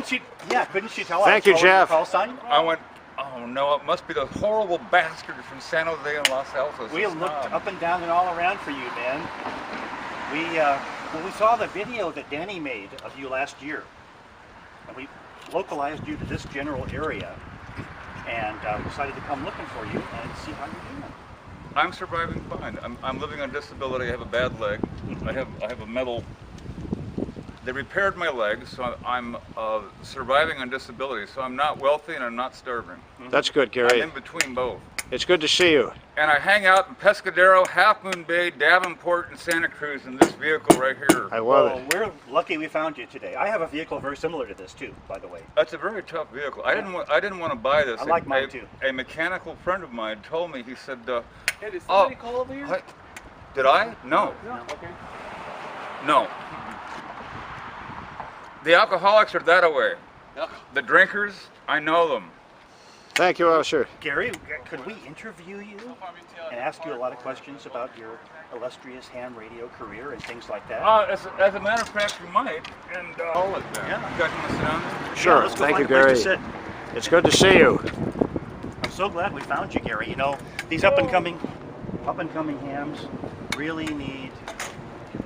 she tell Thank you, Jeff. Call sign? I went, oh no, it must be the horrible bastard from San Jose and Los Altos. We looked up and down and all around for you, man. When we saw the video that Danny made of you last year, and we localized you to this general area, and decided to come looking for you and see how you're doing. I'm surviving fine. I'm living on disability. I have a bad leg. I have a metal. They repaired my leg, so I'm surviving on disability. So I'm not wealthy and I'm not starving. That's good, Gary. I'm in between both. It's good to see you. And I hang out in Pescadero, Half Moon Bay, Davenport, and Santa Cruz in this vehicle right here. I love it. We're lucky we found you today. I have a vehicle very similar to this too, by the way. That's a very tough vehicle. I didn't want to buy this. I like mine too. A mechanical friend of mine told me. He said, Hey, did somebody call over here? Did I? No. No. Okay. No. The alcoholics are that away. Yeah. The drinkers, I know them. Thank you, officer. Gary, could we interview you and ask you a lot of questions about your illustrious ham radio career and things like that? As a matter of fact, you might. And I'll let that. Yeah. You guys want to sit down? Sure. Let's go Thank find you, a place Gary. to sit. It's good to see you. I'm so glad we found you, Gary. You know, these up and coming hams really need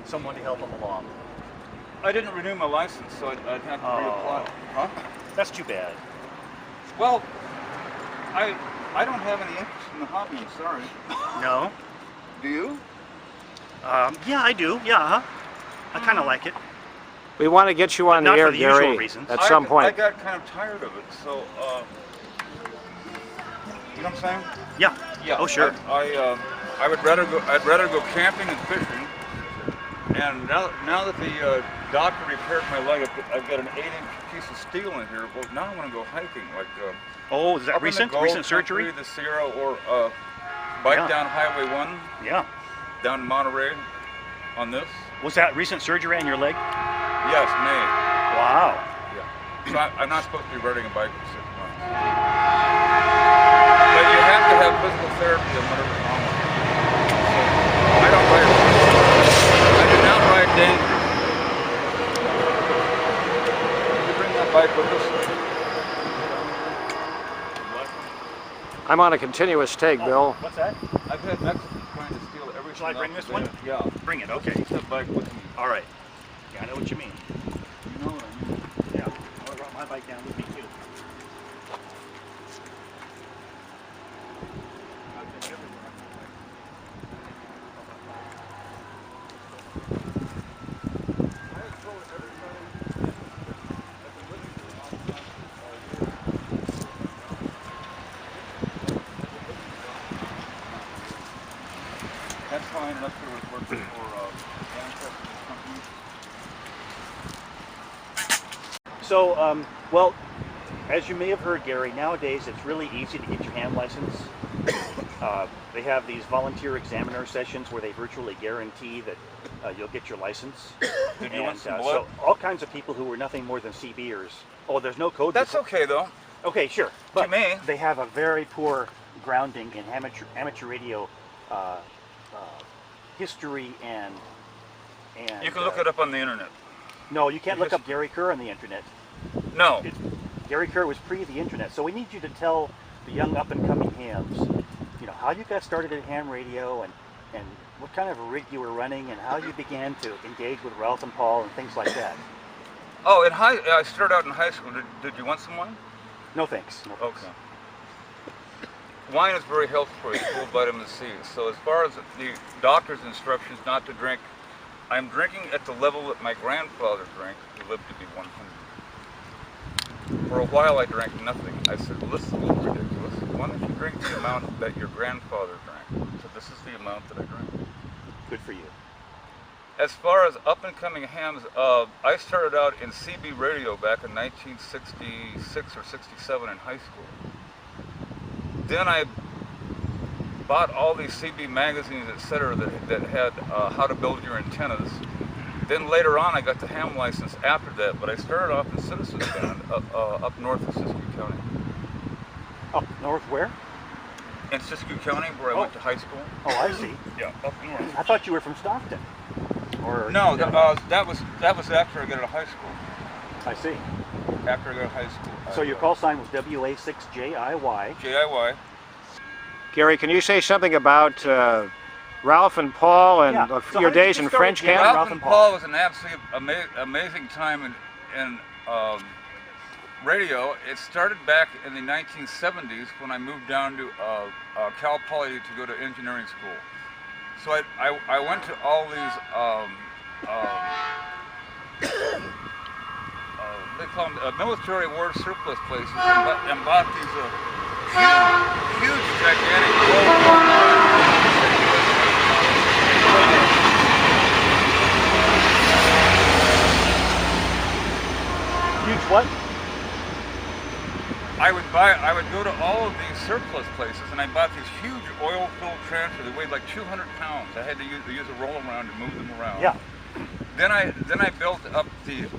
someone to help them along. I didn't renew my license, so I'd have to reapply. Huh? That's too bad. Well, I don't have any interest in the hobby. I'm sorry. No? Do you? Yeah, I do. Yeah, I kind of like it. We want to get you on the Not air, for the usual Gary, reasons. at some I point. got kind of tired of it, so you know what I'm saying? Yeah. Yeah. Oh, sure. I'd rather go camping and fishing. And now that the doctor repaired my leg, I've got an 8-inch piece of steel in here. Well, now I want to go hiking, like Oh, is that up in the recent? Gold Recent surgery? Country, the Sierra, or bike Yeah. down Highway 1 Yeah. down to Monterey on this. Was that recent surgery on your leg? Yes, May. Wow. Yeah. So I'm not supposed to be riding a bike for 6 months. But you have to have physical therapy and whatever's wrong with you. So I don't ride. I do not ride dangerous. Did you bring that bike with us? I'm on a continuous take, Bill. What's that? I've had Mexicans trying to steal everything. Shall I bring off this the one? bed. Yeah. Bring it. Okay. Take that bike with me. All right. Yeah, I know what you mean. You know what I mean. Yeah. I brought my bike down with me too. That's fine, unless there was working for antics company. So, well, as you may have heard, Gary, nowadays it's really easy to get your ham license. They have these volunteer examiner sessions where they virtually guarantee that you'll get your license. Did you want some So blood? all kinds of people who were nothing more than CBers. Oh, there's no code. That's okay though. Okay, sure. But me. they have a very poor grounding in amateur radio history and You can look it up on the internet. No, you can't look up Gary Kerr on the internet. No. Gary Kerr was pre the internet, so we need you to tell the young up and coming hams, you know, how you got started at ham radio and what kind of a rig you were running and how you began to engage with Ralph and Paul and things like that. Oh, I started out in high school. Did you want some wine? No thanks. No thanks. Okay. Wine is very healthy for you, full of vitamin C. So as far as the doctor's instructions not to drink, I'm drinking at the level that my grandfather drank, who lived to be 100. For a while I drank nothing. I said, well, this is a little ridiculous. Why don't you drink the amount that your grandfather drank? So this is the amount that I drank. Good for you. As far as up-and-coming hams, I started out in CB radio back in 1966 or 67 in high school. Then I bought all these CB magazines, etc., that had how to build your antennas. Then later on, I got the ham license after that, but I started off in Citizens Band up north of Siskiyou County. Up north where? In Siskiyou County, where I went to high school. Oh, I see. Yeah, up north. I thought you were from Stockton. Or No, that was after I got out of high school. I see. after I got high school. So your call sign was WA6JIY. JIY. Gary, can you say something about Ralph and Paul and Yeah. So your how did you days get in started, French Gary? camp? Ralph and Paul was an absolutely amazing time in radio. It started back in the 1970s when I moved down to Cal Poly to go to engineering school. So I went to all these they call them military war surplus places and bought these huge, gigantic Huge what? I would go to all of these surplus places and I bought these huge oil-filled transfers that weighed like 200 pounds. I had to use a roll around to move them around. Yeah. Then I built up the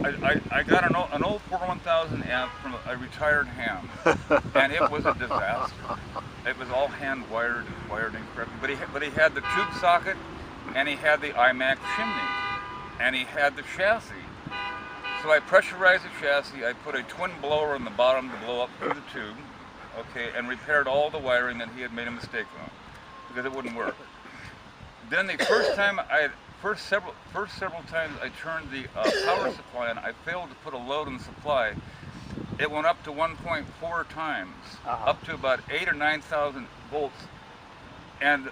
I got an old 41000 amp from a retired ham, and it was a disaster. It was all hand wired incorrectly. But he had the tube socket, and he had the iMac chimney, and he had the chassis. So I pressurized the chassis. I put a twin blower on the bottom to blow up through the tube, okay, and repaired all the wiring that he had made a mistake on because it wouldn't work. Then the first several times I turned the power supply on, I failed to put a load on the supply. It went up to 1.4 times, up to about 8,000 or 9,000 volts, and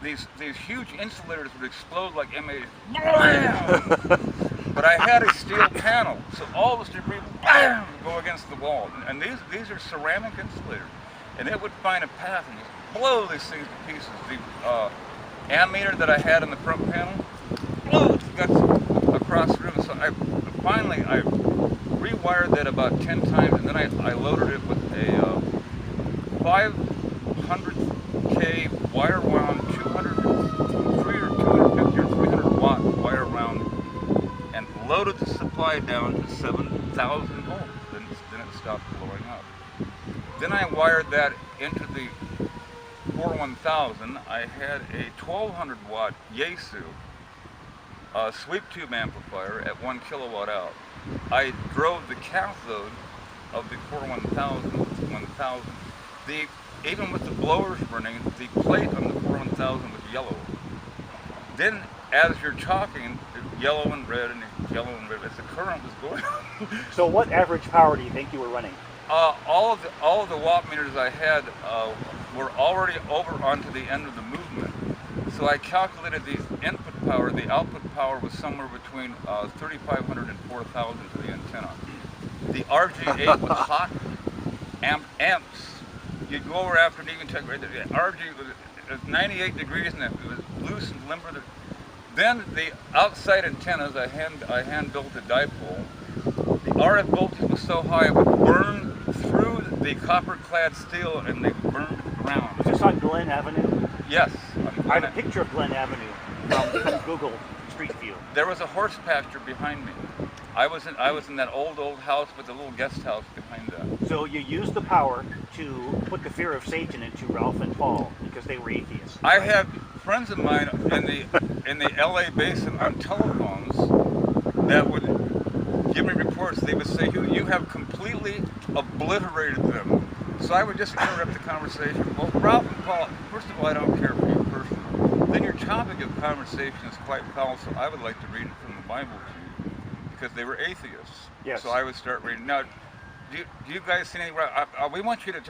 these huge insulators would explode like M8. But I had a steel panel, so all this debris would go against the wall. And these are ceramic insulators, and it would find a path and just blow these things to pieces. The ammeter that I had in the front panel, got across the room. So I rewired that about 10 times, and then I loaded it with a 500K wire wound 250 or 300 watt wire wound, and loaded the supply down to 7,000 volts. Then it stopped blowing up. Then I wired that into the 41000. I had a 1200 watt Yaesu sweep tube amplifier at 1 kilowatt out. I drove the cathode of the 41000. Even with the blowers running, the plate on the 41000 was yellow. Then, as you're talking, yellow and red and yellow and red as the current was going. So, what average power do you think you were running? All of the watt meters I had were already over onto the end of the movement. So I calculated the input power. The output power was somewhere between 3,500 and 4,000 to the antenna. The RG8 was hot amps. You'd go over after an even check. The RG was 98 degrees and it was loose and limber. Then the outside antennas, I hand built a dipole. The RF voltage was so high it would burn through the copper-clad steel and they burned to the ground. Is this on Glen Avenue? Yes. I have a picture of Glen Avenue from Google Street View. There was a horse pasture behind me. I was in that old house with the little guest house behind that. So you used the power to put the fear of Satan into Ralph and Paul because they were atheists. I had friends of mine in the LA basin on telephones that would give me reports. They would say, you have completely obliterated them. So I would just interrupt the conversation. Well, Ralph and Paul, first of all, I don't care for you personally. Then your topic of conversation is quite foul, so I would like to read it from the Bible to you, because they were atheists. Yes. So I would start reading. Now, do you guys see anything? We want you to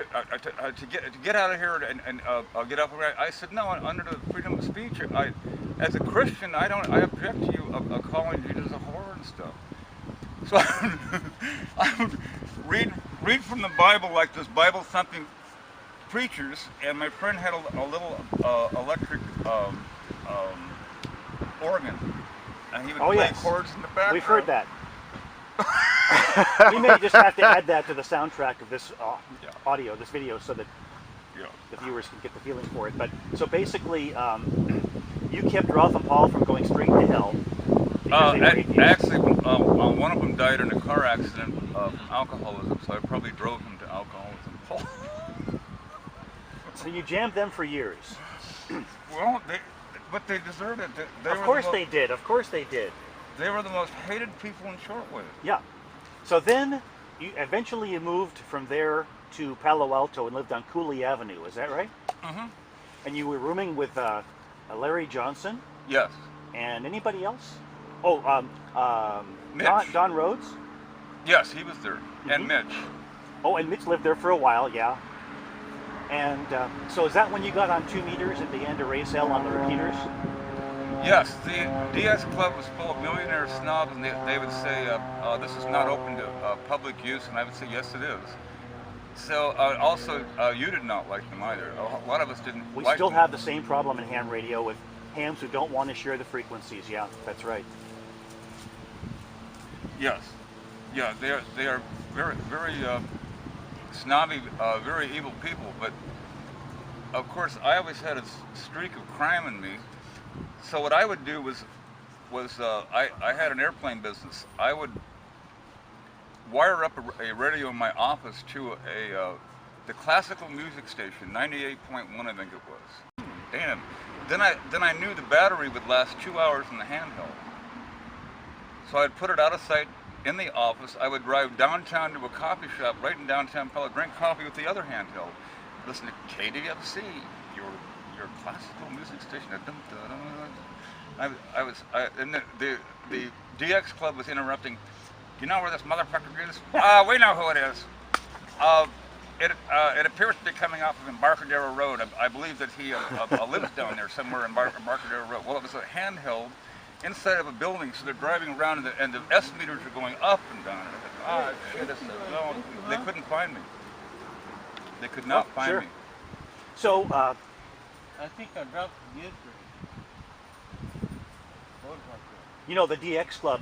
get out of here and get up. I said no. Under the freedom of speech, as a Christian, I object to you calling Jesus a whore and stuff. So I would read from the Bible like this Bible thumping preachers, and my friend had a little electric organ, and he would play chords in the background. We've heard that. We may just have to add that to the soundtrack of this audio, this video, so that the viewers can get the feeling for it. But so basically, you kept Ralph and Paul from going straight to hell. Actually, one of them died in a car accident from alcoholism, so I probably drove him to alcoholism. So you jammed them for years. Well, but they deserved it. Of course they did. Of course they did. They were the most hated people in shortwave. Yeah. So then, eventually you moved from there to Palo Alto and lived on Cooley Avenue. Is that right? Mm-hmm. And you were rooming with Larry Johnson Yes. and anybody else? Oh, Mitch. Don Rhodes. Yes, he was there. And Mhm. Mitch. Oh, and Mitch lived there for a while, yeah. And so is that when you got on 2 meters and began to raise hell on the repeaters? Yes, the DS Club was full of millionaire snobs, and they would say, this is not open to public use, and I would say, yes, it is. So also, you did not like them either. A lot of us didn't We like still them. have the same problem in ham radio with hams who don't want to share the frequencies. Yeah, that's right. Yes. Yeah, they are very, very snobby, very evil people, but of course I always had a streak of crime in me. So what I would do was I had an airplane business. I would wire up a radio in my office to the classical music station, 98.1 I think it was. Damn. Then I knew the battery would last 2 hours in the handheld. So I'd put it out of sight in the office. I would drive downtown to a coffee shop right in downtown Pella, drink coffee with the other handheld, listen to KDFC, your classical music station. And the DX Club was interrupting. You know where this motherfucker is? We know who it is. It appears to be coming off of Embarcadero Road. I believe that he lives down there somewhere in Embarcadero Road. Well, it was a handheld inside of a building, so they're driving around and the S meters are going up and down. And shit, no, they couldn't find me. They could not find sure. me. So, I think I dropped the gear. you know, the DX Club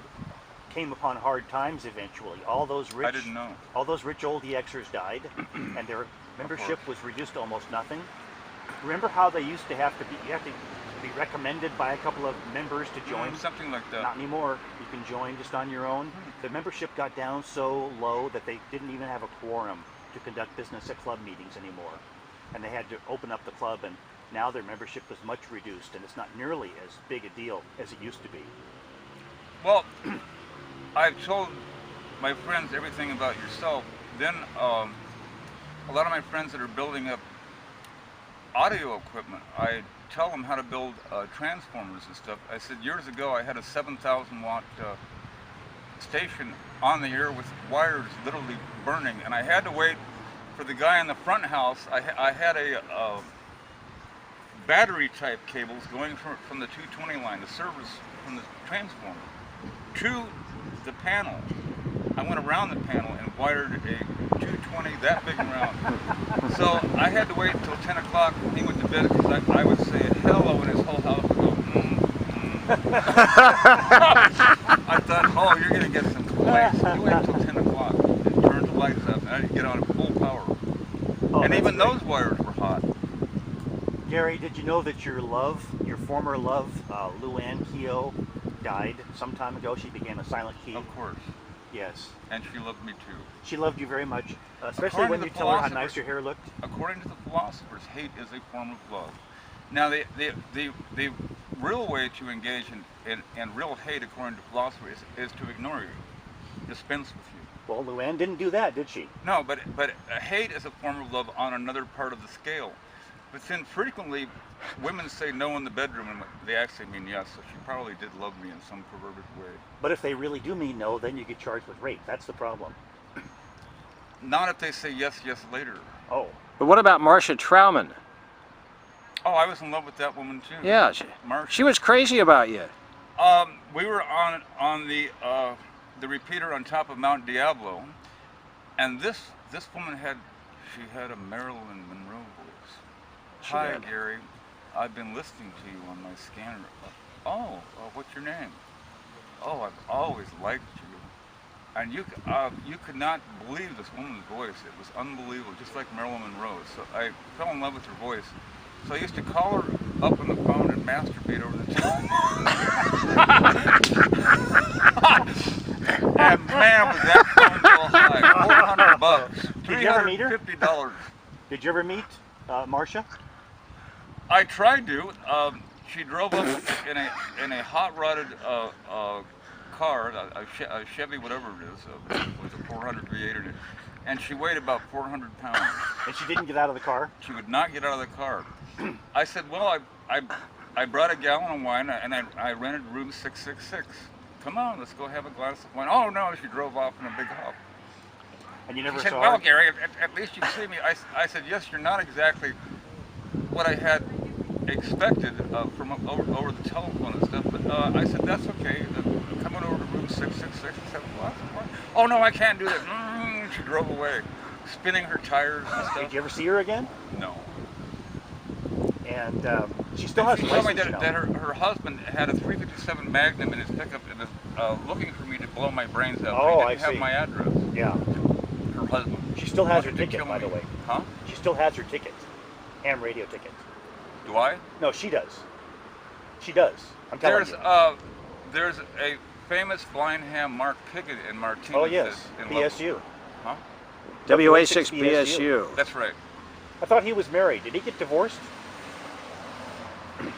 came upon hard times eventually. All those rich, I didn't know. all those rich old DXers died, and their membership was reduced to almost nothing. Remember how they used to have to be? You have to be recommended by a couple of members to join. Something like that. Not anymore. You can join just on your own. The membership got down so low that they didn't even have a quorum to conduct business at club meetings anymore, and they had to open up the club. And now their membership is much reduced, and it's not nearly as big a deal as it used to be. Well, I've told my friends everything about yourself. Then a lot of my friends that are building up audio equipment, I tell them how to build transformers and stuff. I said years ago I had a 7,000 watt station on the air with wires literally burning, and I had to wait for the guy in the front house. I had a battery type cables going from the 220 line, the service from the transformer, to the panel. I went around the panel and wired a 220 that big around. So I had to wait until 10 o'clock when he went to bed, because I would say hello and his whole house would go I thought, oh, you're going to get some complaints. You wait until 10 o'clock and turn the lights up, and I didn't get on at full power. Oh, and even great. those wires were hot. Gary, did you know that your former love, Luann Keogh, died some time ago? She became a silent key. Of course. Yes. And she loved me too. She loved you very much, especially According when to you the tell her how philosophers- nice your hair looked. According to the philosophers, hate is a form of love. Now, the real way to engage in real hate, according to philosophers, is to ignore you, dispense with you. Well, Luann didn't do that, did she? No, but hate is a form of love on another part of the scale. But then frequently, women say no in the bedroom, and they actually mean yes. So she probably did love me in some perverted way. But if they really do mean no, then you get charged with rape. That's the problem. Not if they say yes, yes later. Oh. But what about Marcia Trauman? Oh, I was in love with that woman too. Yeah, Marcia. she was crazy about you. We were on the repeater on top of Mount Diablo, and this woman had a Marilyn Monroe voice. Hi, did. Gary. I've been listening to you on my scanner. Oh, what's your name? Oh, I've always liked you. And you could not believe this woman's voice. It was unbelievable, just like Marilyn Monroe. So I fell in love with her voice. So I used to call her up on the phone and masturbate over the telephone. And man, was that phone bill high. $400. Did you ever meet her? $350. Did you ever meet Marcia? I tried to. She drove up in a hot rodded car, a Chevy, whatever it is, with a 400 V8 in it, and she weighed about 400 pounds. And she didn't get out of the car? She would not get out of the car. I said, well, I brought a gallon of wine, and I rented room 666. Come on, let's go have a glass of wine. Oh, no, she drove off in a big huff. And you never She said, saw well, her? Gary, at least you see me. I said, yes, you're not exactly what I had expected from over the telephone and stuff, but I said, that's okay. Come on over to room 666 and have a glass of wine. Oh, no, I can't do that. She drove away, spinning her tires and stuff. Did you ever see her again? No. And she still has She a told me license, you know. that her husband had a 357 Magnum in his pickup and was looking for me to blow my brains out. Oh, but he didn't I have see. my address. Yeah. Her husband. She still has her Wanted to ticket, kill by the me. way. Huh? She still has her ticket. Ham radio ticket. Do I? No, she does. She does. I'm telling you. There's a famous blind ham, Mark Pickett in Martinez. Oh, yes. in BSU. Huh? WA6 BSU. BSU. That's right. I thought he was married. Did he get divorced?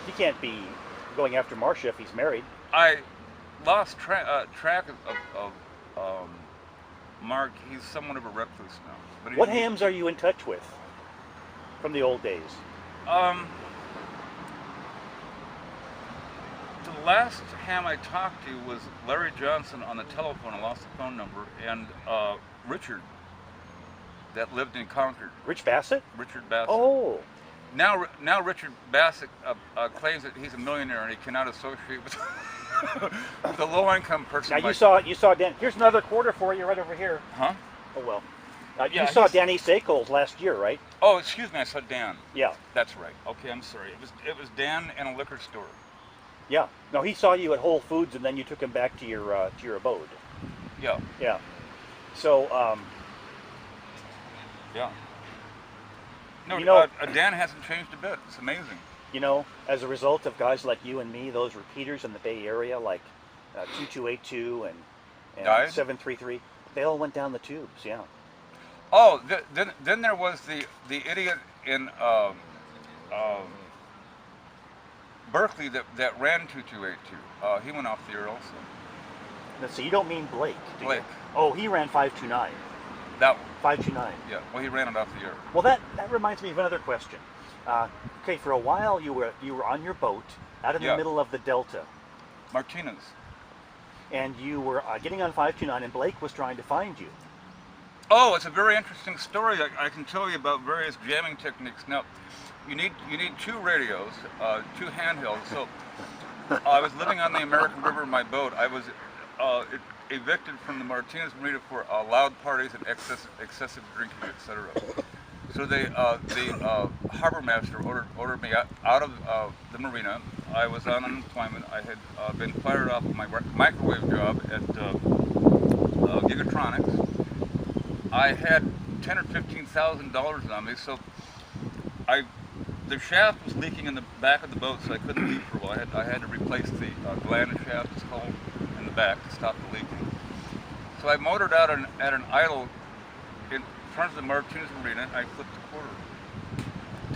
He can't be going after Marcia if he's married. I lost track of Mark. He's somewhat of a recluse now. But What hams are you in touch with from the old days? The last ham I talked to was Larry Johnson on the telephone. I lost the phone number, and Richard, that lived in Concord. Rich Bassett? Richard Bassett. Oh. Now Richard Bassett claims that he's a millionaire and he cannot associate with the low-income person. Now like- you saw Dan. Here's another quarter for you right over here. Huh? Oh well. Yeah, you saw he's- Danny Seikols last year, right? Oh, excuse me. I saw Dan. Yeah. That's right. Okay, I'm sorry. It was Dan in a liquor store. Yeah. No, he saw you at Whole Foods, and then you took him back to your abode. Yeah. Yeah. So, Yeah. No, You know- Dan hasn't changed a bit. It's amazing. you know, as a result of guys like you and me, those repeaters in the Bay Area, like 2282 and Died? 733, they all went down the tubes. Yeah. Oh, then there was the idiot in Berkeley that ran 2282. He went off the air also. Now, so you don't mean Blake? Do you? Blake. Oh, he ran 529. That one. 529. Yeah. Well, he ran it off the air. Well, that reminds me of another question. Okay, for a while you were on your boat out in the Yeah. middle of the Delta, Martinez. and you were getting on 529, and Blake was trying to find you. Oh, it's a very interesting story. I can tell you about various jamming techniques. Now, you need two radios, two handhelds. So I was living on the American River in my boat. I was evicted from the Martinez Marina for loud parties and excessive drinking, etc. So the harbor master ordered me out of the marina. I was on unemployment. I had been fired off of my microwave job at Gigatronics. I had $10,000 or $15,000 on me, so the shaft was leaking in the back of the boat, so I couldn't leave for a while. I had to replace the gland shaft, it's called, in the back to stop the leaking. So I motored out at an idle in front of the Martinez Marina. I flipped a quarter.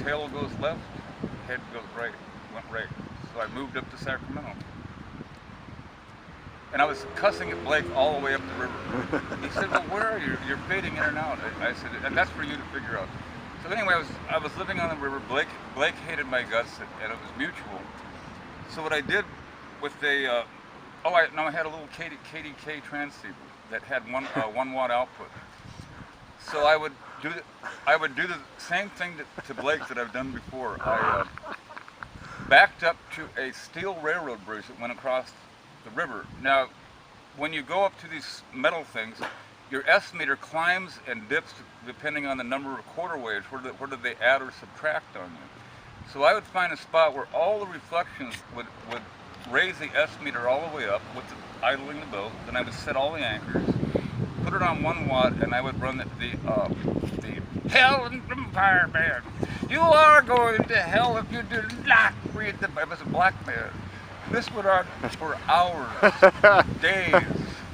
Tail goes left, head goes right. Went right. So I moved up to Sacramento. And I was cussing at Blake all the way up the river. He said, well, where are you? You're fading in and out. I said, and that's for you to figure out. So anyway, I was living on the river. Blake hated my guts, and it was mutual. So what I did with I had a little KDK transceiver that had 1 watt output. So I would do the same thing to Blake that I've done before. I backed up to a steel railroad bridge that went across the river. Now, when you go up to these metal things, your S-meter climbs and dips depending on the number of quarter waves, whether they add or subtract on you. So I would find a spot where all the reflections would raise the S-meter all the way up with idling the boat. Then I would set all the anchors, put it on 1 watt, and I would run the Hell and Fire Band. You are going to hell if you do not read the. It was a black man. This went on for hours, days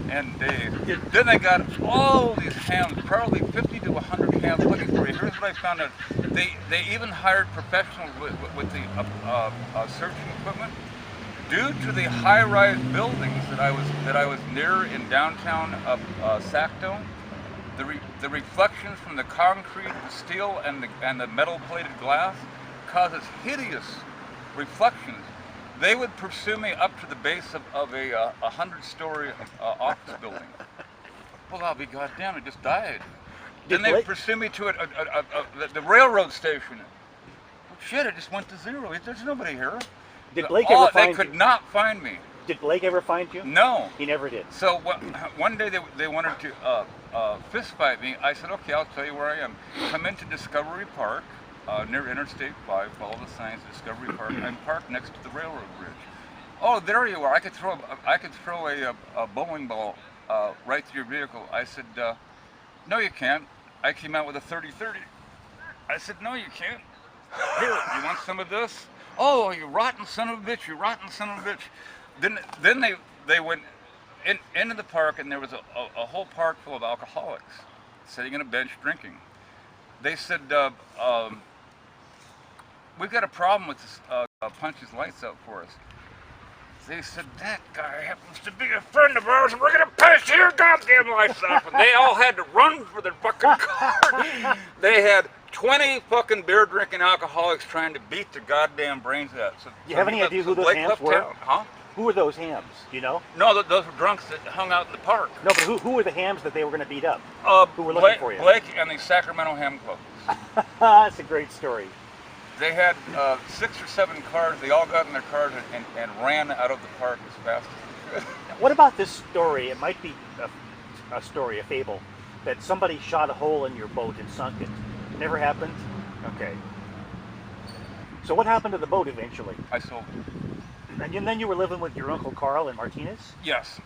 and days. Then I got all these hams, probably 50 to 100 hams looking for me. Here's what I found out. They even hired professionals with the searching equipment. due to the high-rise buildings that I was near in downtown Sacktown, the reflections from the concrete, the steel, and the metal-plated glass causes hideous reflections. They would pursue me up to the base of a 100-story office building. Well, I'll be goddamn, I just died. Then they pursue me to the railroad station. Oh, shit, it just went to zero. There's nobody here. Did Blake ever find you? They could not find me. Did Blake ever find you? No. He never did. So one day they wanted to fist fight me. I said, okay, I'll tell you where I am. Come into Discovery Park, near Interstate 5, follow the signs, Discovery Park. I'm parked next to the railroad bridge. Oh, there you are. I could throw a bowling ball right through your vehicle. I said, no, you can't. I came out with a 30-30. I said, no, you can't. Here, you want some of this? Oh, you rotten son of a bitch, you rotten son of a bitch. Then they went into the park, and there was a whole park full of alcoholics sitting on a bench drinking. They said, we've got a problem with this, punch his lights out for us. They said, that guy happens to be a friend of ours, and we're gonna punch your goddamn lights out. And they all had to run for their fucking car. They had 20 fucking beer-drinking alcoholics trying to beat their goddamn brains out. So, you have any idea who those hams were? Huh? Who were those hams? Do you know? No, those were drunks that hung out in the park. No, but who were the hams that they were going to beat up? Who were looking Blake, for you? Blake and the Sacramento Ham Club. That's a great story. They had 6 or 7 cars. They all got in their cars and ran out of the park as fast as they could. What about this story? It might be a story, a fable, that somebody shot a hole in your boat and sunk it. Never happened? Okay. So what happened to the boat eventually? I sold it. And then you were living with your Uncle Carl in Martinez? Yes.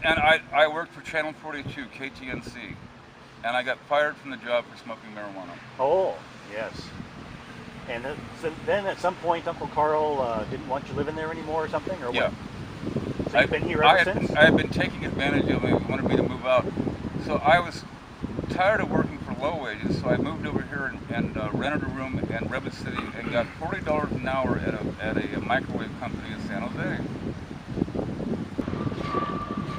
And I worked for Channel 42, KTNC. And I got fired from the job for smoking marijuana. Oh, yes. And then at some point, Uncle Carl didn't want you living there anymore or something? Or yeah. What? So you've been here ever since? I had been taking advantage of it. He wanted me to move out. So I was tired of working for low wages, so I moved over here and rented a room in Redwood City and got $40 an hour at a microwave company in San Jose.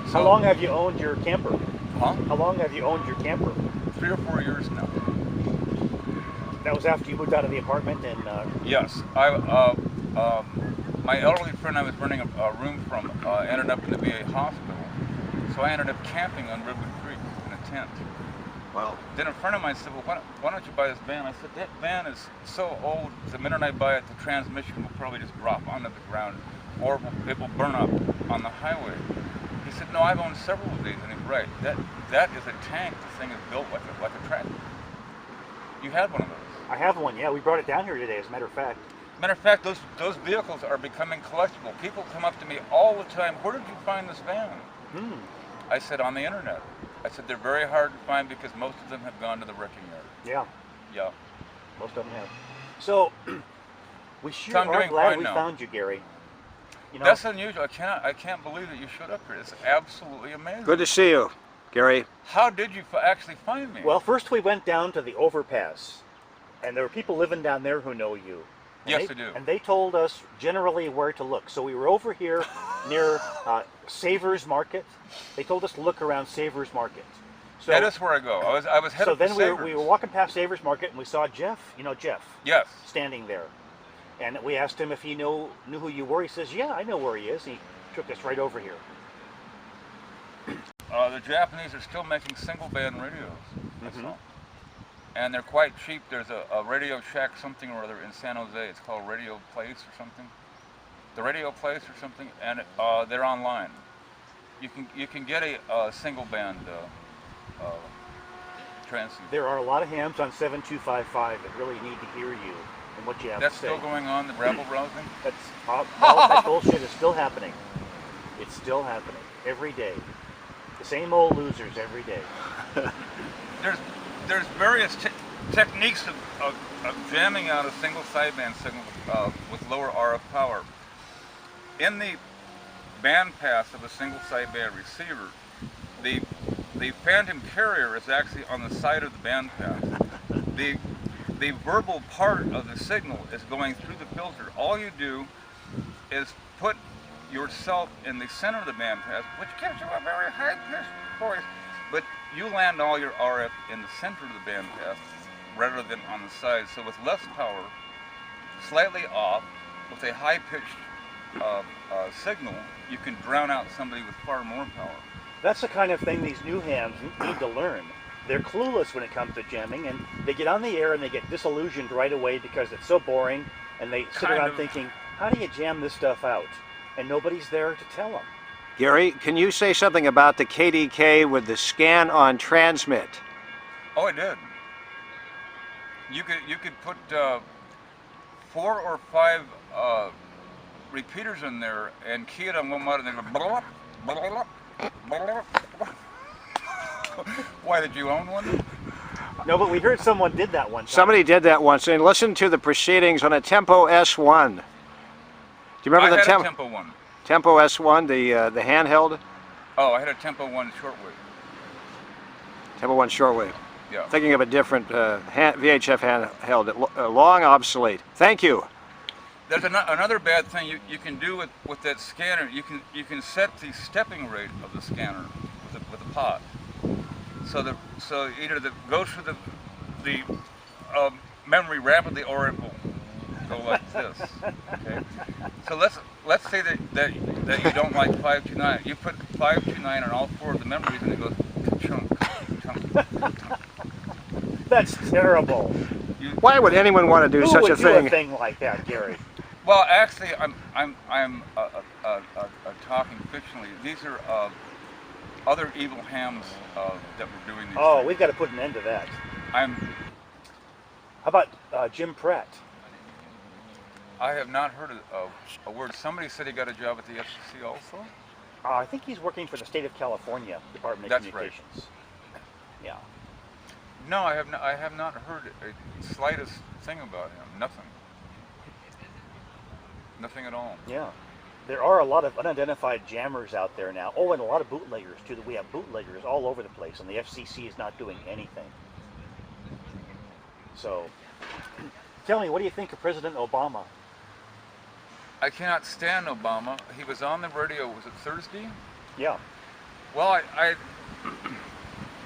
So, how long have you owned your camper? Huh? How long have you owned your camper? 3 or 4 years now. That was after you moved out of the apartment and... Yes. My elderly friend I was renting a room from ended up in the VA hospital, so I ended up camping on Redwood Creek in a tent. Wow. Then a friend of mine said, well, why don't you buy this van? I said, that van is so old, the minute I buy it, the transmission will probably just drop onto the ground, or it will burn up on the highway. He said, no, I've owned several of these, and he's right. That is a tank. The thing is built like a tractor. You had one of those. I have one, yeah. We brought it down here today, as a matter of fact. Matter of fact, those vehicles are becoming collectible. People come up to me all the time, where did you find this van? I said, on the internet. I said, they're very hard to find because most of them have gone to the wrecking yard. Yeah. Yeah. Most of them have. So, we sure So I'm are doing glad fine we now. found you, Gary. You know, That's unusual. I can't believe that you showed up here. It's absolutely amazing. Good to see you, Gary. How did you actually find me? well, first we went down to the overpass, and there were people living down there who know you. And Yes, they do. And they told us generally where to look. So we were over here near Savers Market. They told us to look around Savers Market. So, that is where I go. I was headed so then for we were walking past Savers Market, and we saw Jeff, you know Jeff, Yes. standing there. And we asked him if he knew who you were. He says, yeah, I know where he is. He took us right over here. The Japanese are still making single band radios. That's all. And they're quite cheap. There's a Radio Shack something or other in San Jose. It's called Radio Place or something. The Radio Place or something, and they're online. You can get a single band transceiver. There are a lot of hams on 7255 that really need to hear you and what you have That's to say. still going on, the rabble rousing? That's all that bullshit is still happening. It's still happening every day. The same old losers every day. There's various techniques of jamming out a single sideband signal with lower RF power. In the bandpass of a single sideband receiver, the phantom carrier is actually on the side of the bandpass. The verbal part of the signal is going through the filter. All you do is put yourself in the center of the bandpass, which gives you a very high-pitched voice, but you land all your RF in the center of the bandpass rather than on the side. So with less power, slightly off, with a high-pitched signal, you can drown out somebody with far more power. That's the kind of thing these new hams need to learn. They're clueless when it comes to jamming, and they get on the air and they get disillusioned right away because it's so boring, and they sit around thinking, how do you jam this stuff out? And nobody's there to tell them. Gary, can you say something about the KDK with the scan on transmit? Oh, I did. You could put 4 or 5 repeaters in there and key it on one mode and then go blah, blah, blah, blah, blah. Why, did you own one? No, but we heard someone did that one time. Somebody did that once, and listen to the proceedings on a Tempo S1. Do you remember I the had a Tempo 1. Tempo S1, the handheld? Oh, I had a Tempo 1 shortwave. Tempo 1 shortwave. Yeah. Thinking of a different VHF handheld, long obsolete. Thank you. There's another bad thing you can do with that scanner. You can set the stepping rate of the scanner with the pod. So either it goes through the memory rapidly, or it will go like this. Okay. So let's say that you don't like 529. You put 529 on all 4 of the memories, and it goes chunk, chunk, chunk. That's terrible. Why would anyone want to do such a thing? Who would do a thing like that, Gary? Well, actually, I'm talking fictionally. These are other evil hams that were doing these things. We've got to put an end to that. How about Jim Pratt? I have not heard of a word. Somebody said he got a job at the FCC also? I think he's working for the state of California Department of That's Communications. Right. Yeah. No, I have not heard a slightest thing about him. Nothing. Nothing at all. Yeah. There are a lot of unidentified jammers out there now. Oh, and a lot of bootleggers too. We have bootleggers all over the place, and the FCC is not doing anything. So, tell me, what do you think of President Obama? I cannot stand Obama. He was on the radio, was it Thursday? Yeah. Well,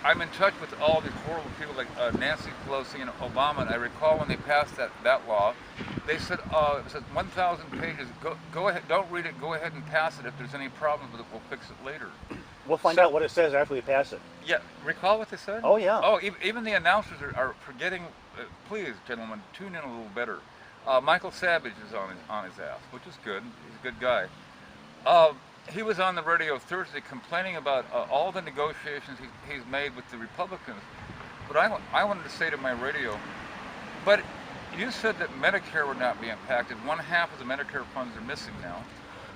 I'm in touch with all the horrible people like Nancy Pelosi and Obama, and I recall when they passed that law, they said it says 1,000 pages. Go ahead, don't read it. Go ahead and pass it. If there's any problems with it, we'll fix it later. We'll find out what it says after we pass it. Yeah, recall what they said? Oh yeah. Oh, even the announcers are forgetting. Please, gentlemen, tune in a little better. Michael Savage is on his ass, which is good. He's a good guy. He was on the radio Thursday complaining about all the negotiations he's made with the Republicans. But I wanted to say to my radio, but you said that Medicare would not be impacted. 1/2 of the Medicare funds are missing now.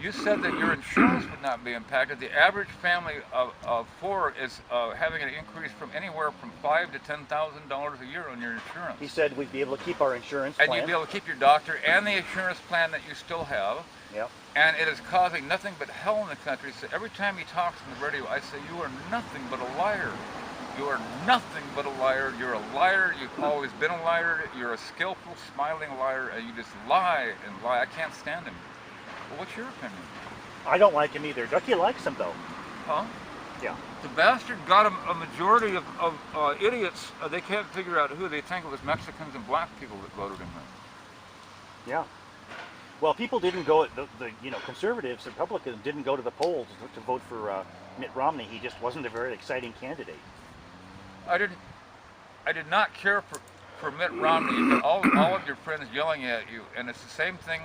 You said that your insurance would not be impacted. The average family of 4 is having an increase from anywhere from $5,000 to $10,000 a year on your insurance. He said we'd be able to keep our insurance plan. And you'd be able to keep your doctor and the insurance plan that you still have. Yep. And it is causing nothing but hell in the country. So every time he talks on the radio, I say, you are nothing but a liar. You are nothing but a liar. You're a liar. You've always been a liar. You're a skillful, smiling liar, and you just lie and lie. I can't stand him. Well, what's your opinion? I don't like him either. Ducky likes him, though. Huh? Yeah. The bastard got a majority of idiots. They can't figure out who. They think it was Mexicans and black people that voted him in. Yeah. Well, people didn't go. The conservatives, Republicans didn't go to the polls to vote for Mitt Romney. He just wasn't a very exciting candidate. I did not care for Mitt Romney, but all of your friends yelling at you, and it's the same thing.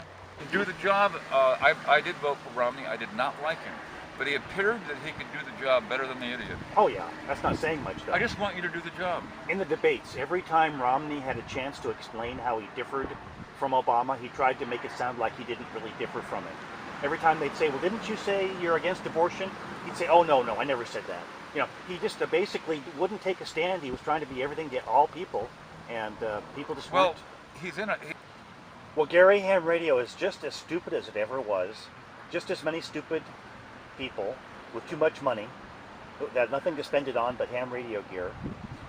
Do the job. I did vote for Romney. I did not like him, but he appeared that he could do the job better than the idiot. Oh yeah, that's not saying much though. I just want you to do the job. In the debates, every time Romney had a chance to explain how he differed from Obama, he tried to make it sound like he didn't really differ from it. Every time they'd say, well, didn't you say you're against abortion? He'd say, oh, no, I never said that. He just basically wouldn't take a stand. He was trying to be everything to all people, and people just weren't. He's in it. Well, Gary, ham radio is just as stupid as it ever was. Just as many stupid people with too much money that have nothing to spend it on but ham radio gear.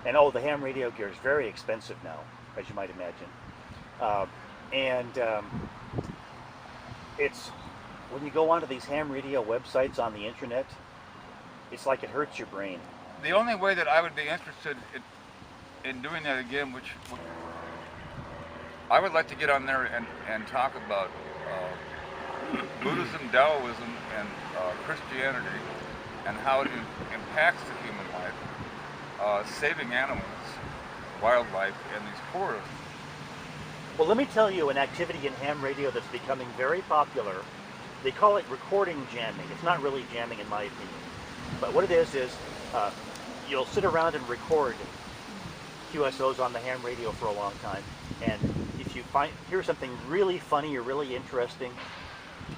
And the ham radio gear is very expensive now, as you might imagine. It's when you go onto these ham radio websites on the internet, it's like it hurts your brain. The only way that I would be interested in doing that again, which I would like to get on there and talk about Buddhism, Taoism, and Christianity, and how it impacts the human life, saving animals, wildlife, and these forests. Well, let me tell you an activity in ham radio that's becoming very popular. They call it recording jamming. It's not really jamming in my opinion. But what it is you'll sit around and record QSOs on the ham radio for a long time. And if you hear something really funny or really interesting,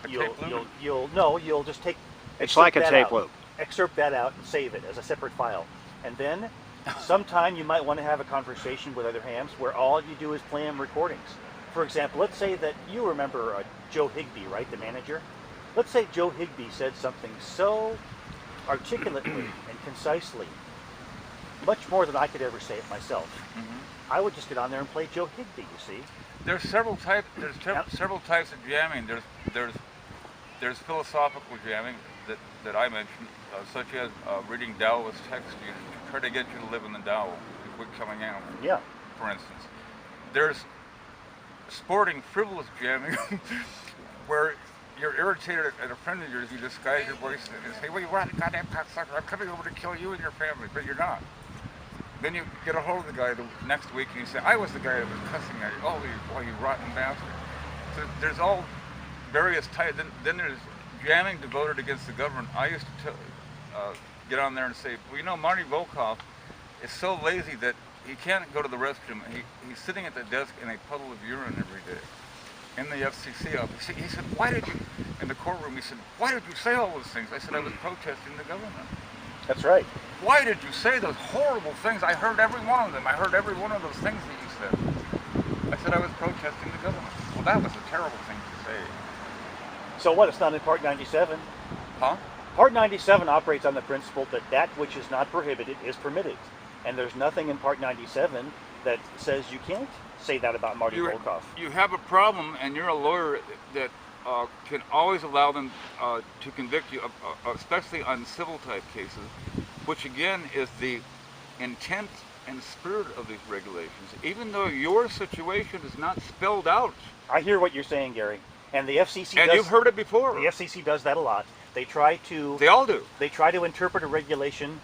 you'll just It's like a tape loop. Excerpt that out and save it as a separate file. And then sometime you might want to have a conversation with other hams where all you do is play them recordings. For example, let's say that you remember Joe Higbee, right, the manager? Let's say Joe Higbee said something so articulately and concisely, much more than I could ever say it myself. I would just get on there and play Joe Higbee, you see. There's several types. Several types of jamming. There's philosophical jamming that I mentioned, such as reading Taoist texts to try to get you to live in the Tao and quit killing animals. Yeah. For instance, there's sporting, frivolous jamming, where you're irritated at a friend of yours. You disguise your voice and say, "Well, you want a goddamn cocksucker? I'm coming over to kill you and your family," but you're not. Then you get a hold of the guy the next week and you say, "I was the guy that was cussing at you. Oh, you rotten bastard." So there's all various types. Then there's jamming devoted against the government. I used to get on there and say, "Well, you know, Marty Volkov is so lazy that he can't go to the restroom. He's sitting at the desk in a puddle of urine every day." In the FCC office, he said, "Why did you?" In the courtroom, he said, "Why did you say all those things?" I said, "I was protesting the government." That's right. "Why did you say those horrible things?" "I heard every one of them. I heard every one of those things that you said." I said, "I was protesting the government." Well, that was a terrible thing to say. So what? It's not in Part 97. Huh? Part 97 operates on the principle that that which is not prohibited is permitted. And there's nothing in Part 97 that says you can't say that about Marty Volkov. You have a problem, and you're a lawyer that can always allow them to convict you, especially on civil type cases, which again is the intent and spirit of these regulations, even though your situation is not spelled out. I hear what you're saying, Gary. And the FCC And you've heard it before. The FCC does that a lot. They try to... They all do. They try to interpret a regulation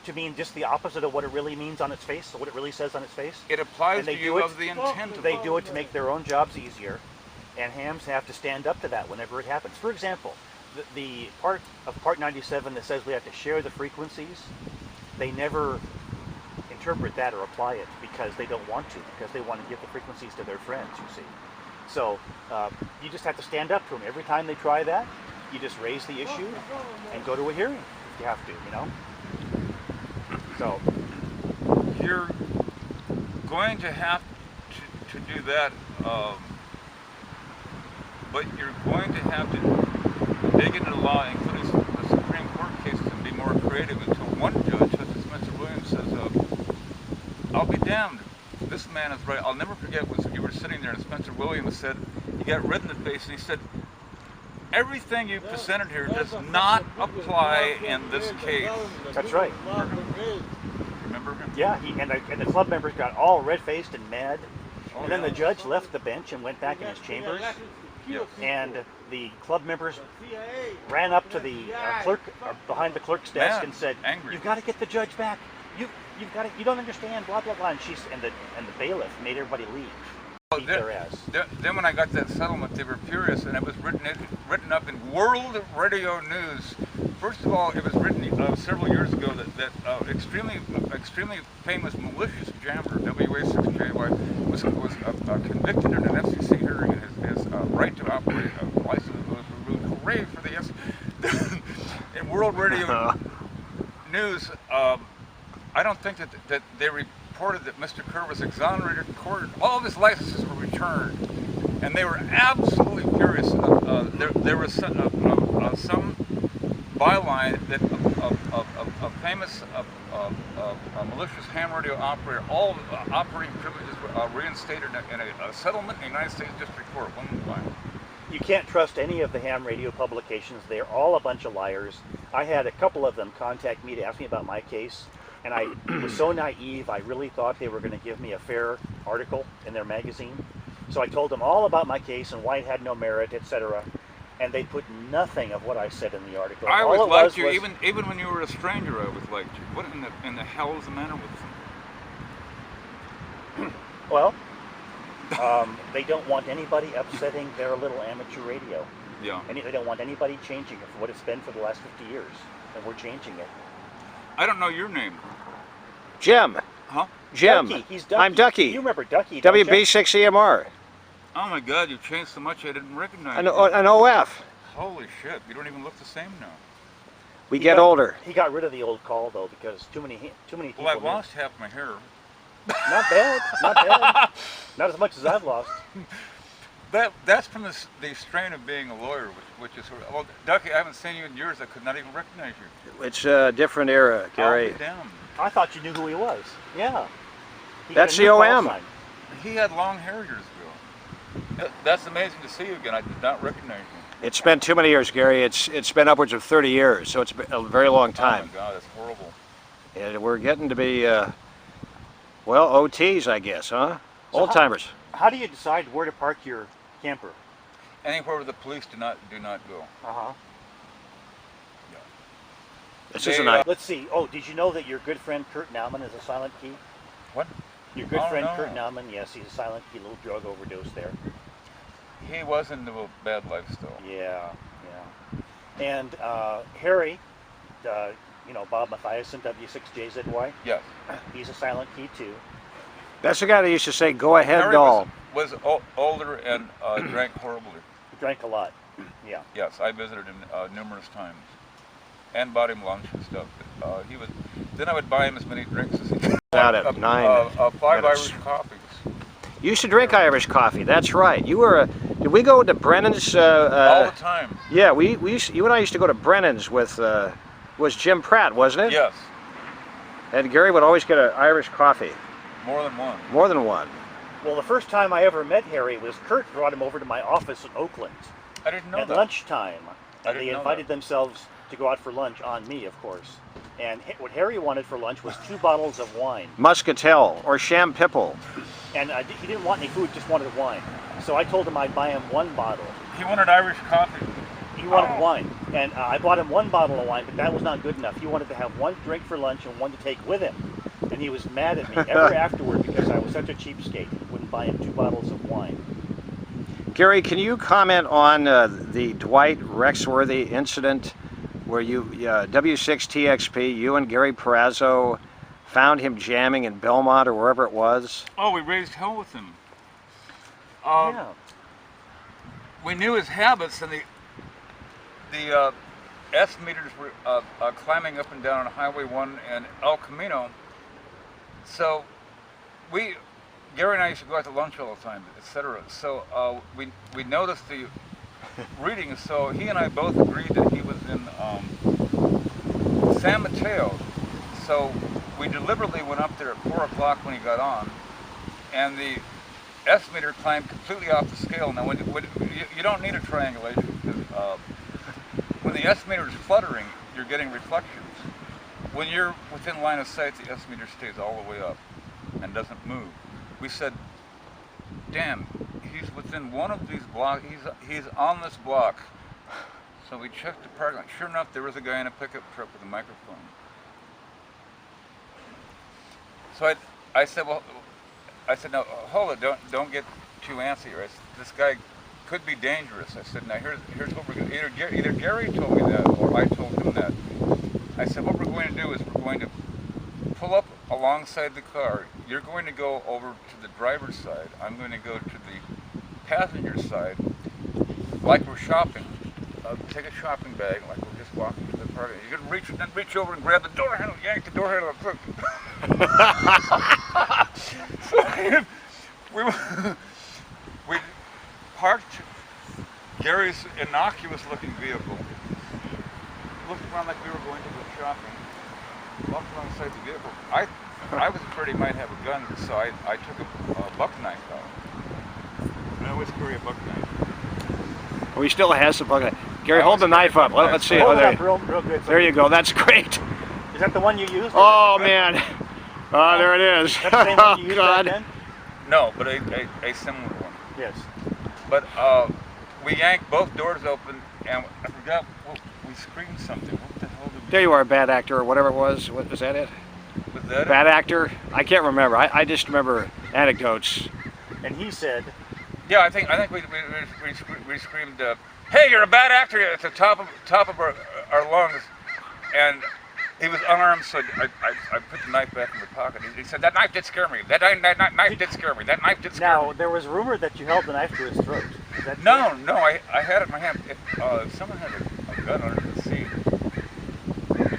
to mean just the opposite of what it really means on its face, or what it really says on its face. It applies to you of the intent of They do it to make their own jobs easier, and hams have to stand up to that whenever it happens. For example, the part of Part 97 that says we have to share the frequencies, they never interpret that or apply it because they don't want to, because they want to give the frequencies to their friends, you see. So you just have to stand up to them. Every time they try that, you just raise the issue and go to a hearing if you have to, you know. So you're going to have to do that, but you're going to have to dig into the law, including the Supreme Court cases, and be more creative until one judge, such as Mr. Williams, says, "I'll be damned. This man is right." I'll never forget when you were sitting there and Spencer Williams said, he got red in the face and he said, "Everything you presented here does not apply in this case." That's right. Remember him? Yeah, and the club members got all red-faced and mad. And then the judge left the bench and went back in his chambers. Yes. And the club members ran up to the clerk, behind the clerk's desk, and said, angry. "You've got to get the judge back. You've got to. You don't understand. Blah blah blah." And the bailiff made everybody leave. Beat their ass. Then when I got that settlement, they were furious, and it was written up in World Radio News. First of all, it was written several years ago that extremely famous malicious jammer, WA6JIY, was convicted in an FCC hearing, and his right to operate a license was removed. Hooray for the FCC. In World Radio News, I don't think that they reported that Mr. Kerr was exonerated in court. All of his licenses were returned, and they were absolutely furious. There was some byline that a famous malicious ham radio operator, all operating privileges were reinstated in a settlement in the United States District Court one time. You can't trust any of the ham radio publications. They're all a bunch of liars. I had a couple of them contact me to ask me about my case, and I was so naive, I really thought they were going to give me a fair article in their magazine. So I told them all about my case and why it had no merit, etc. And they put nothing of what I said in the article. I All always it liked was you, was, even when you were a stranger. I always liked you. What in the hell is the matter with them? well, they don't want anybody upsetting their little amateur radio. Yeah. And they don't want anybody changing it for what it's been for the last 50 years. And we're changing it. I don't know your name. Jim. Huh? Jim. Ducky. He's Ducky. I'm Ducky. You remember Ducky, don't you? WB6EMR. Oh my God, you've changed so much I didn't recognize An you. OF. Holy shit, you don't even look the same now. We get older. He got rid of the old call though because too many people. Well, I've lost half my hair. Not bad, not bad. Not as much as I've lost. That's from the strain of being a lawyer, which is sort of, well, Ducky, I haven't seen you in years. I could not even recognize you. It's a different era, Gary. I'll be damned. I thought you knew who he was. Yeah. He That's got a new the call OM. sign. He had long hair years ago. That's amazing to see you again. I did not recognize you. It's been too many years, Gary. It's been upwards of 30 years, so it's been a very long time. Oh my God, that's horrible. And we're getting to be, well, OTs, I guess, huh? So Old timers. How do you decide where to park your camper? Anywhere where the police do not go. Uh-huh. This is a night. Let's see. Oh, did you know that your good friend Kurt Nauman is a silent key? What? Your good friend no. Kurt Nauman, yes, he's a silent key, little drug overdose there. He was into a bad lifestyle. Yeah, yeah. And Harry, you know, Bob Mathiasen, W6JIY, Yes. he's a silent key too. That's the guy that used to say, "Go ahead, Harry doll." was older and drank horribly. He drank a lot. Yeah. Yes, I visited him numerous times and bought him lunch and stuff. Then I would buy him as many drinks as he could. Out of 9 5 minutes. Irish coffees. You used to drink Irish coffee. That's right. You were. Did we go to Brennan's? All the time. Yeah, we used, you and I used to go to Brennan's with. Was Jim Pratt, wasn't it? Yes. And Gary would always get an Irish coffee. More than one. More than one. Well, the first time I ever met Harry was Kurt brought him over to my office in Oakland I didn't know at that. lunchtime. I And they didn't know invited that. themselves to go out for lunch on me, of course. And what Harry wanted for lunch was 2 bottles of wine. Muscatel or Champipple. And he didn't want any food, just wanted wine. So I told him I'd buy him 1 bottle. He wanted Irish coffee. He wanted wine. And I bought him 1 bottle of wine, but that was not good enough. He wanted to have 1 drink for lunch and 1 to take with him. And he was mad at me ever afterward because I was such a cheapskate. Wouldn't buy him 2 bottles of wine. Gary, can you comment on the Dwight Rexworthy incident where you, W6TXP, you and Gary Perazzo found him jamming in Belmont or wherever it was? Oh, we raised hell with him. Yeah. We knew his habits, and the S meters were climbing up and down on Highway 1 and El Camino. So Gary and I used to go out to lunch all the time, etc. So we noticed the readings. So he and I both agreed that he was in San Mateo. So we deliberately went up there at 4 o'clock when he got on, and the S meter climbed completely off the scale. Now, when you don't need a triangulation because when the S meter is fluttering, you're getting reflections. When you're within line of sight, the S meter stays all the way up and doesn't move. We said, damn, he's within one of these blocks, he's on this block. So we checked the parking lot. Sure enough, there was a guy in a pickup truck with a microphone. So I said, no, hold it, don't get too antsy here. This guy could be dangerous. I said, now here's what we're going to do. Either Gary told me that or I told him that. I said, what we're going to do is we're going to pull up alongside the car. You're going to go over to the driver's side. I'm going to go to the passenger side like we're shopping. Take a shopping bag like we're just walking to the park. You're going to reach over and grab the door handle, yank the door handle. So we parked Gary's innocuous-looking vehicle, looked around like we were going to go shopping, walked alongside the vehicle. I was afraid he might have a gun, so I took a buck knife out. I always carry a buck knife. We still have some fucking. Gary, hold the knife up. Let's see. Hold Oh, it there, up real good. there you go. That's great. Is that the one you used? Oh man. Oh, there it is. Is that the same one you Oh used God. back then? No, but a similar one. Yes. But we yanked both doors open, and I forgot we screamed something. What the hell did we? There you are, bad actor or whatever it was. What was that? It? Was that Bad actor? I can't remember. I just remember anecdotes. And he said, Yeah, I think we screamed, "Hey, you're a bad actor!" at the top of our lungs, and he was unarmed, so I put the knife back in the pocket. He said, "That knife did scare me. That knife did scare me. That knife did scare me." now there was rumor that you held the knife to his throat. Is that No, true? no, I had it in my hand. If someone had a gun under the seat,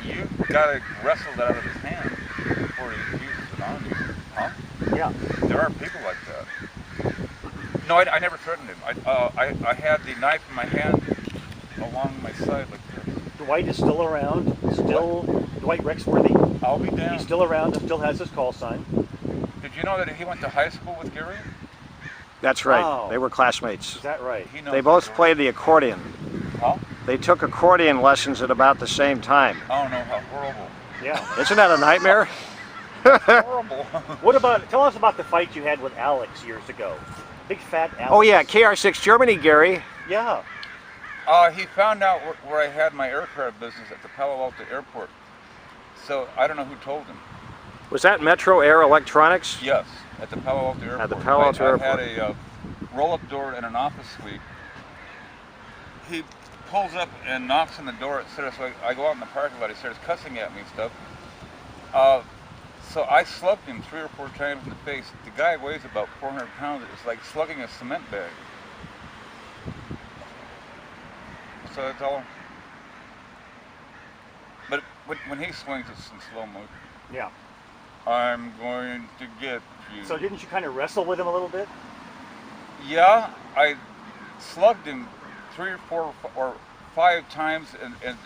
you gotta wrestle that out of his hand before he uses it on you, huh? Yeah. There are people like that. No, I never threatened him. I had the knife in my hand along my side like this. Dwight is still around. Still, Dwight Rexworthy. I'll be damned. He's still around and still has his call sign. Did you know that he went to high school with Gary? That's right. Wow. They were classmates. Is that right? He knows They both the played the accordion. Huh? They took accordion lessons at about the same time. I don't know how horrible. Yeah. Isn't that a nightmare? Horrible. What about? Tell us about the fight you had with Alex years ago. Big fat Alex. Oh yeah, KR6 Germany, Gary. Yeah. He found out where I had my aircraft business at the Palo Alto airport. So I don't know who told him. Was that Metro Air Electronics? Yes, at the Palo Alto airport. At the Palo Alto I airport. had a roll-up door in an office suite. He pulls up and knocks on the door, etc. So I go out in the parking lot. He starts cussing at me and stuff. So I slugged him 3 or 4 times in the face. The guy weighs about 400 pounds. It's like slugging a cement bag. So that's all. But when he swings, it's in slow motion. Yeah. I'm going to get you. So didn't you kind of wrestle with him a little bit? Yeah, I slugged him 3 or 4 or 5 times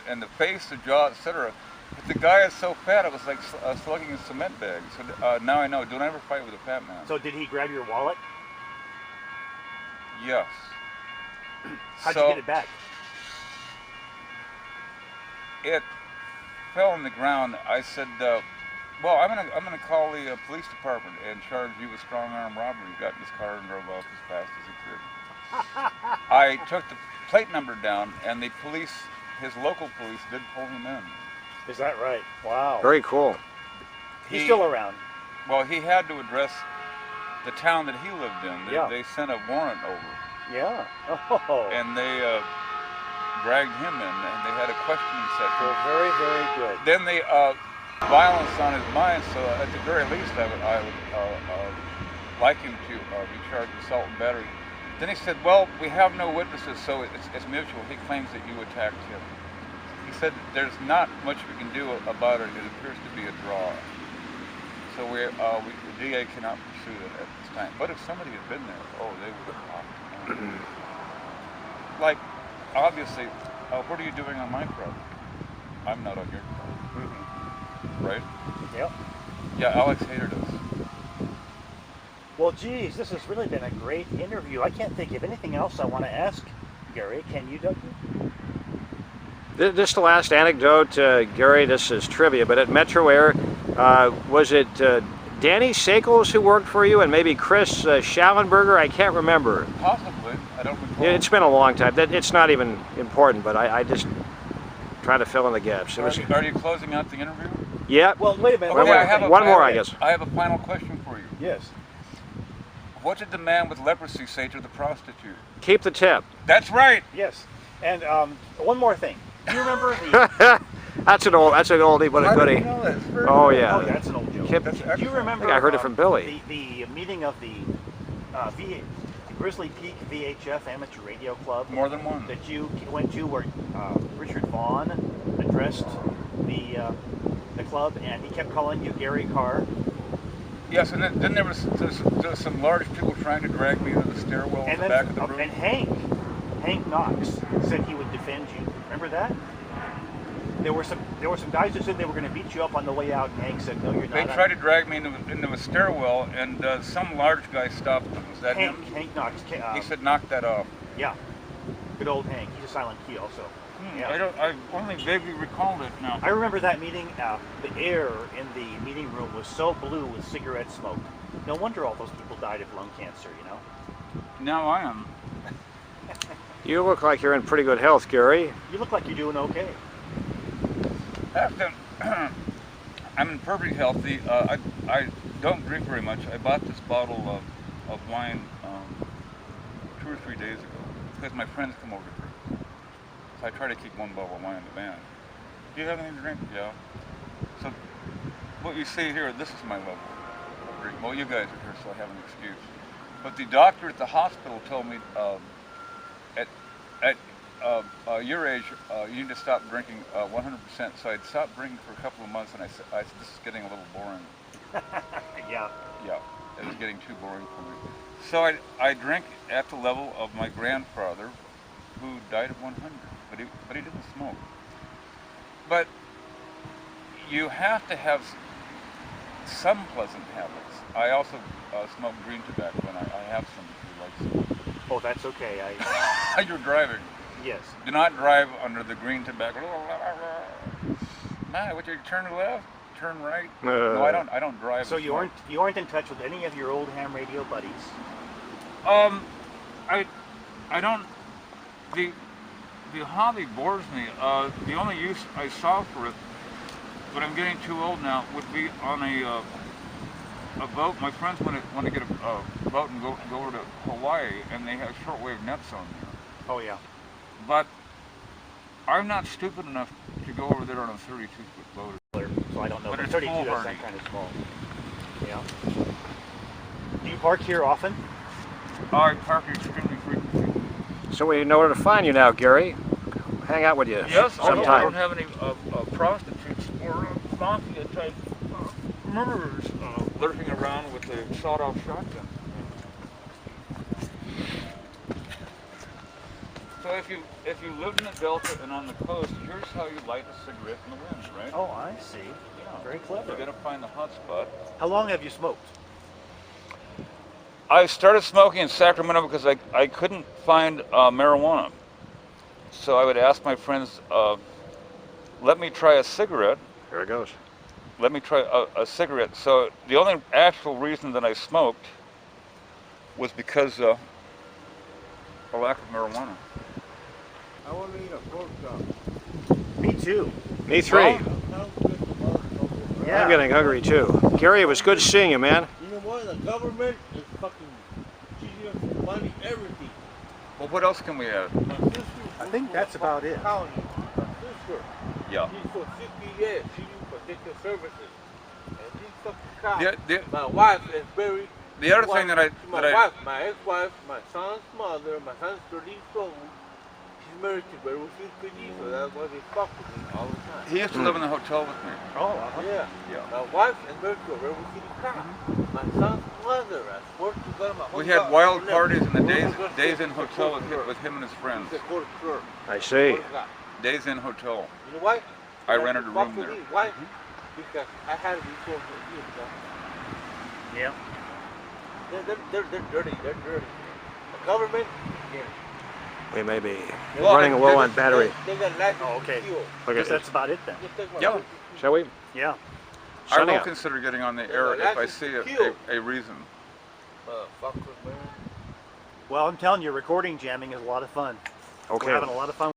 in the face, the jaw, etc. But the guy is so fat, it was like slugging a cement bag. So now I know, don't ever fight with a fat man. So did he grab your wallet? Yes. How'd you get it back? It fell on the ground. I said, well, I'm gonna call the police department and charge you with strong arm robbery. He got in his car and drove off as fast as he could. I took the plate number down, and the police, his local police, did pull him in. Is that right? Wow. Very cool. He's still around. Well, he had to address the town that he lived in. Yeah. They sent a warrant over, Yeah. Oh. and they dragged him in, and they had a questioning session. So very, very good. Then they violence on his mind, so at the very least I would like him to be charged with assault and battery. Then he said, well, we have no witnesses, so it's mutual. He claims that you attacked him. He said there's not much we can do about it. It appears to be a draw. So the DA cannot pursue it at this time. But if somebody had been there, oh, they would have popped. Like, obviously, what are you doing on my property? I'm not on your property. Right? Yep. Yeah, Alex hated us. Well, geez, this has really been a great interview. I can't think of anything else I want to ask Gary. Can you, Ducky? This is the last anecdote, Gary. This is trivia, but at Metro Air, was it Danny Sakles who worked for you, and maybe Chris Schallenberger? I can't remember. Possibly. I don't recall. It's been a long time. It's not even important, but I just try to fill in the gaps. Are you closing out the interview? Yeah. Well, wait a minute. Well, Wait, I have a- one more, I I have- guess. I have a final question for you. Yes. What did the man with leprosy say to the prostitute? Keep the tip. That's right. Yes. And one more thing. Do you remember the? That's an oldie but a How did you goodie. know that? It's very Oh good. yeah. Oh yeah, that's an old joke. Keep- That's Do you excellent. remember? I think I heard it from Billy. The meeting of the Grizzly Peak VHF Amateur Radio Club More than one. that you went to, where Richard Vaughn addressed the club, and he kept calling you Gary Kerr. Yes, and then there was some large people trying to drag me into the stairwell in And the then back of the room. and Hank Knox said he would defend you. Remember that? There were some guys that said they were going to beat you up on the way out, and Hank said, "No, you're not." They tried to drag me into a stairwell, and some large guy stopped them. Was that him? Hank Knox. He said, "Knock that off." Yeah. Good old Hank. He's a silent key also. Yeah. I only vaguely recalled it now. I remember that meeting. The air in the meeting room was so blue with cigarette smoke. No wonder all those people died of lung cancer. You know. Now I am. You look like you're in pretty good health, Gary. You look like you're doing okay. I'm in perfect health. I don't drink very much. I bought this bottle of wine 2 or 3 days ago because my friends come over to drink. So I try to keep one bottle of wine in the van. Do you have anything to drink? Yeah. So what you see here, this is my level of drink. Well, you guys are here, so I have an excuse. But the doctor at the hospital told me at your age, you need to stop drinking 100%. So I'd stopped drinking for a couple of months, and I said, this is getting a little boring. Yeah. Yeah, it was getting too boring for me. So I drink at the level of my grandfather, who died at 100, but he didn't smoke. But you have to have some pleasant habits. I also smoke green tobacco, and I have some if you like some. Oh, that's okay. You're driving. Yes. Do not drive under the green tobacco. Man, would you turn left? Turn right? No, I don't drive. So you aren't in touch with any of your old ham radio buddies? I don't. The hobby bores me. The only use I saw for it, but I'm getting too old now, would be on a boat. My friends want to get a boat and go over to Hawaii, and they have shortwave nets on there. Oh yeah. But I'm not stupid enough to go over there on a 32-foot boat. So I don't know. But it's 32 is foolhardy. kind of small. Yeah. Do you park here often? I park extremely frequently. So we know where to find you now, Gary. Hang out with you Yes, although I don't sometime. have any prostitutes or mafia-type murderers lurking around with a sawed-off shotgun. So if you lived in the Delta and on the coast, here's how you light a cigarette in the wind, right? Oh, I see. Yeah. Very clever. You got to find the hot spot. How long have you smoked? I started smoking in Sacramento because I couldn't find marijuana. So I would ask my friends, let me try a cigarette. Here it goes. Let me try a cigarette. So the only actual reason that I smoked was because of a lack of marijuana. I want to eat a pork chop. Me too. Me three. Yeah. I'm getting hungry too. Gary, it was good seeing you, man. You know what? The government is fucking cheating us money, everything. Well, what else can we add? My sister, I think that's about it. County. My sister, Yeah. she's for CPS. She used protective services. And these fucking cops. The My wife is very. other thing that my wife, my ex-wife, my son's mother, my son's 30 years old. She's married to Redwood City, so that's why they fuck with me all the time. he used to live in the hotel with me. Oh, Yeah. Yeah. My wife is married to a Redwood City cop. My son's mother, I swear to God, my We had wild parties in the days in hotel with him and his friends. He's a court clerk. I see. Days in hotel. You know why? I rented a Fuck room with there. me. Why? Because I had to be so good. yeah. They're dirty. They're dirty. The government, yeah. We may be Well, running low on battery. They got license Oh, okay. to kill. I guess that's about it then. Just take my Yeah. picture. Shall we? Yeah. I Sunny will out. consider getting on the air if I see a reason. Motherfuckers, man. Well, I'm telling you, recording jamming is a lot of fun. Okay. We're having a lot of fun.